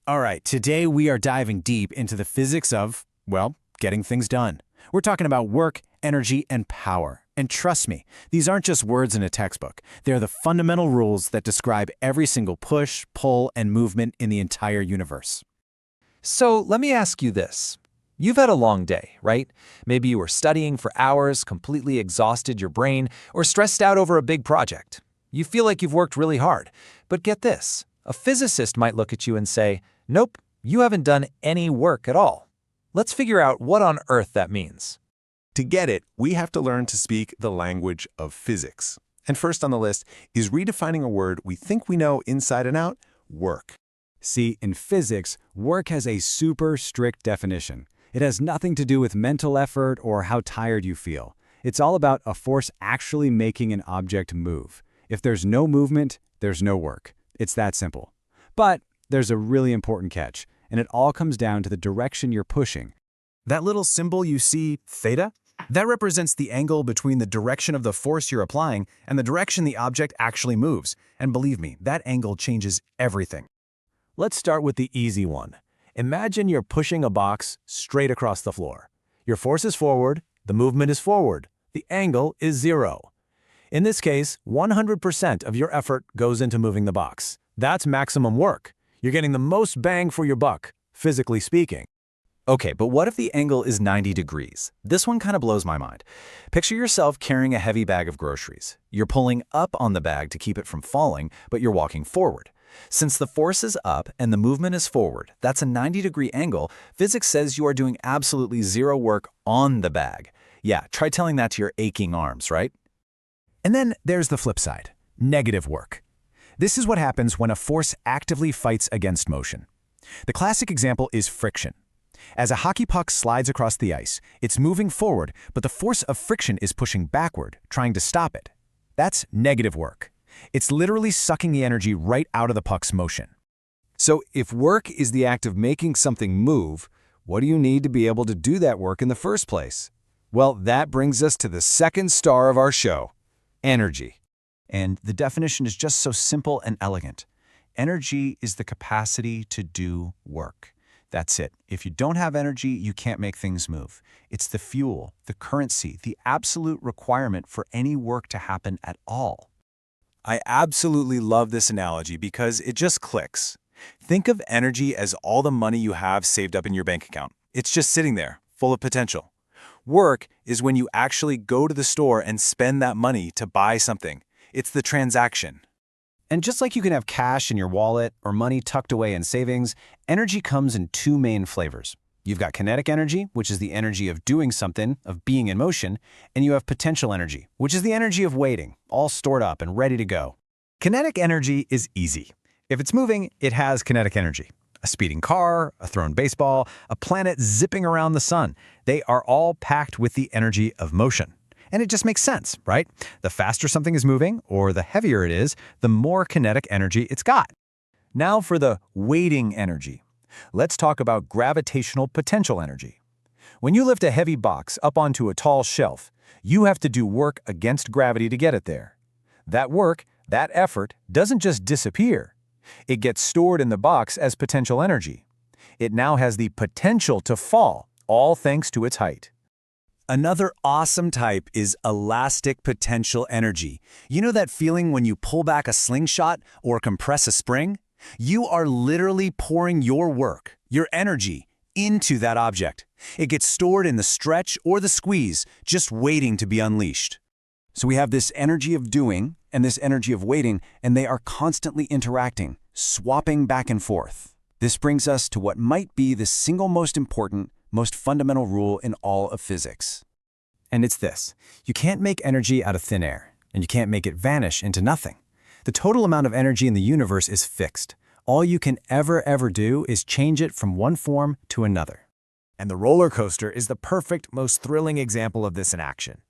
All right, today we are diving deep into the physics of, well, getting things done. We're talking about work, energy, and power. And trust me, these aren't just words in a textbook. They're the fundamental rules that describe every single push, pull, and movement in the entire universe. So let me ask you this. You've had a long day, right? Maybe you were studying for hours, completely exhausted your brain, or stressed out over a big project. You feel like you've worked really hard. But get this, a physicist might look at you and say, nope, you haven't done any work at all. Let's figure out what on earth that means. To get it, we have to learn to speak the language of physics. And first on the list is redefining a word we think we know inside and out, work. See, in physics, work has a super strict definition. It has nothing to do with mental effort or how tired you feel. It's all about a force actually making an object move. If there's no movement, there's no work. It's that simple. But there's a really important catch, and it all comes down to the direction you're pushing. That little symbol you see, theta, that represents the angle between the direction of the force you're applying and the direction the object actually moves. And believe me, that angle changes everything. Let's start with the easy one. Imagine you're pushing a box straight across the floor. Your force is forward, the movement is forward, the angle is 0. In this case, 100% of your effort goes into moving the box. That's maximum work. You're getting the most bang for your buck, physically speaking. Okay, but what if the angle is 90 degrees? This one kind of blows my mind. Picture yourself carrying a heavy bag of groceries. You're pulling up on the bag to keep it from falling, but you're walking forward. Since the force is up and the movement is forward, that's a 90-degree angle. Physics says you are doing absolutely 0 work on the bag. Yeah, try telling that to your aching arms, right? And then there's the flip side, negative work. This is what happens when a force actively fights against motion. The classic example is friction. As a hockey puck slides across the ice, it's moving forward, but the force of friction is pushing backward, trying to stop it. That's negative work. It's literally sucking the energy right out of the puck's motion. So if work is the act of making something move, what do you need to be able to do that work in the first place? Well, that brings us to the second star of our show, energy. And the definition is just so simple and elegant. Energy is the capacity to do work. That's it. If you don't have energy, you can't make things move. It's the fuel, the currency, the absolute requirement for any work to happen at all. I absolutely love this analogy because it just clicks. Think of energy as all the money you have saved up in your bank account. It's just sitting there, full of potential. Work is when you actually go to the store and spend that money to buy something. It's the transaction. And just like you can have cash in your wallet or money tucked away in savings, energy comes in 2 main flavors. You've got kinetic energy, which is the energy of doing something, of being in motion, and you have potential energy, which is the energy of waiting, all stored up and ready to go. Kinetic energy is easy. If it's moving, it has kinetic energy. A speeding car, a thrown baseball, a planet zipping around the sun. They are all packed with the energy of motion. And it just makes sense, right? The faster something is moving, or the heavier it is, the more kinetic energy it's got. Now for the waiting energy. Let's talk about gravitational potential energy. When you lift a heavy box up onto a tall shelf, you have to do work against gravity to get it there. That work, that effort, doesn't just disappear. It gets stored in the box as potential energy. It now has the potential to fall, all thanks to its height. Another awesome type is elastic potential energy. You know that feeling when you pull back a slingshot or compress a spring? You are literally pouring your work, your energy, into that object. It gets stored in the stretch or the squeeze, just waiting to be unleashed. So we have this energy of doing and this energy of waiting, and they are constantly interacting, swapping back and forth. This brings us to what might be the single most important, most fundamental rule in all of physics. And it's this: you can't make energy out of thin air, and you can't make it vanish into nothing. The total amount of energy in the universe is fixed. All you can ever do is change it from one form to another. And the roller coaster is the perfect, most thrilling example of this in action.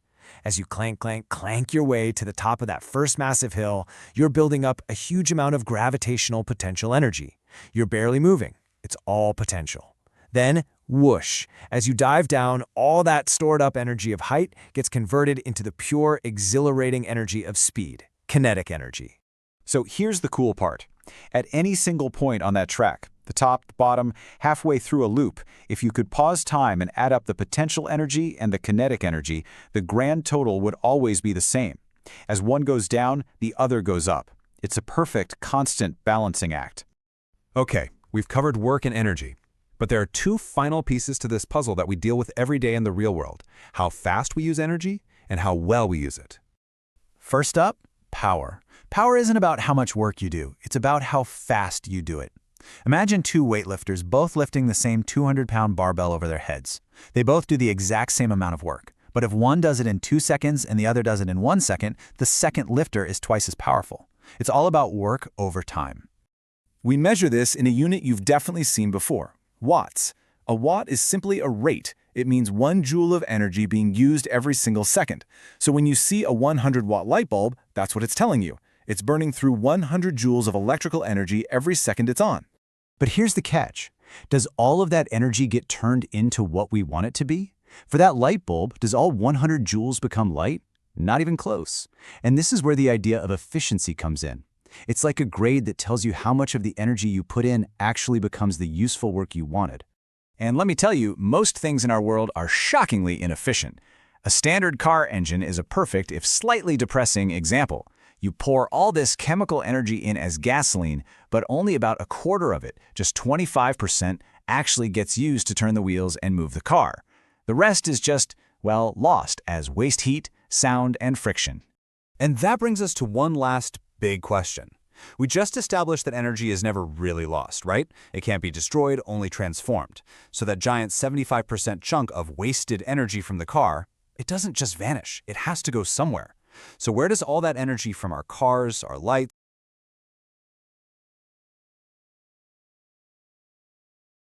As you clank your way to the top of that first massive hill, you're building up a huge amount of gravitational potential energy. You're barely moving. It's all potential. Then, whoosh, as you dive down, all that stored up energy of height gets converted into the pure, exhilarating energy of speed, kinetic energy. So here's the cool part. At any single point on that track, The top, the bottom, halfway through a loop. If you could pause time and add up the potential energy and the kinetic energy, the grand total would always be the same. As one goes down, the other goes up. It's a perfect, constant balancing act. Okay, we've covered work and energy. But there are two final pieces to this puzzle that we deal with every day in the real world: how fast we use energy and how well we use it. First up, power. Power isn't about how much work you do. It's about how fast you do it. Imagine two weightlifters both lifting the same 200-pound barbell over their heads. They both do the exact same amount of work. But if one does it in 2 seconds and the other does it in 1 second, the second lifter is twice as powerful. It's all about work over time. We measure this in a unit you've definitely seen before: watts. A watt is simply a rate. It means 1 joule of energy being used every single second. So when you see a 100-watt light bulb, that's what it's telling you. It's burning through 100 joules of electrical energy every second it's on. But here's the catch. Does all of that energy get turned into what we want it to be? For that light bulb, does all 100 joules become light? Not even close. And this is where the idea of efficiency comes in. It's like a grade that tells you how much of the energy you put in actually becomes the useful work you wanted. And let me tell you, most things in our world are shockingly inefficient. A standard car engine is a perfect, if slightly depressing, example. You pour all this chemical energy in as gasoline, but only about a quarter of it, just 25%, actually gets used to turn the wheels and move the car. The rest is just, well, lost as waste heat, sound, and friction. And that brings us to one last big question. We just established that energy is never really lost, right? It can't be destroyed, only transformed. So that giant 75% chunk of wasted energy from the car, it doesn't just vanish. It has to go somewhere. So where does all that energy from our cars, our lights,